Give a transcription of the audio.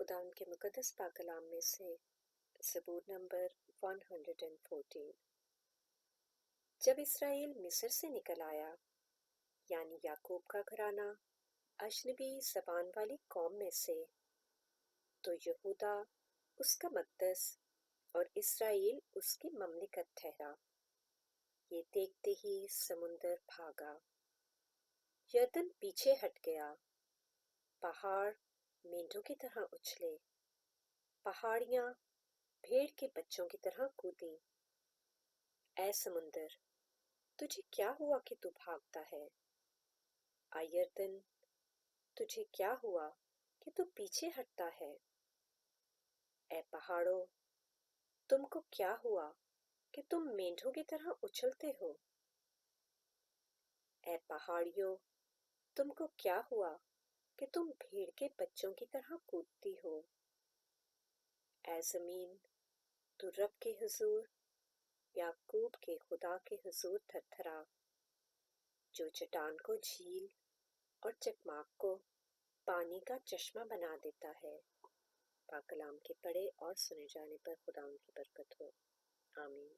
खुदा उनके मुक़द्दस पाक कलाम में से ज़बूर नंबर 114। जब इसराइल मिस्र से निकल आया, यानी याकूब का घराना अजनबी ज़बान वाली कौम में से, तो यहूदा उसका मक़दस और इसराइल उसकी ममलिकत ठहरा। ये देखते ही समुंदर भागा, यरदन पीछे हट गया, पहाड़ मेंढों की तरह उछले, पहाड़ियाँ भेड़ के बच्चों की तरह कूदीं। ऐ समुंदर, तुझे क्या हुआ कि तू भागता है? आ यरदन, तुझे क्या हुआ कि तू पीछे हटता है? ऐ पहाड़ों, तुमको क्या हुआ कि तुम मेंढों की तरह उछलते हो? ऐ पहाड़ियों, तुमको क्या हुआ कि तुम भेड़ के बच्चों की तरह कूदती हो? ऐ ज़मीन, तू रब के हुजूर, याकूब के खुदा के हुजूर थरथरा, जो चट्टान को झील और चकमाक को पानी का चश्मा बना देता है। पाक कलाम के पढ़े और सुने जाने पर खुदा उनकी बरकत हो। आमीन।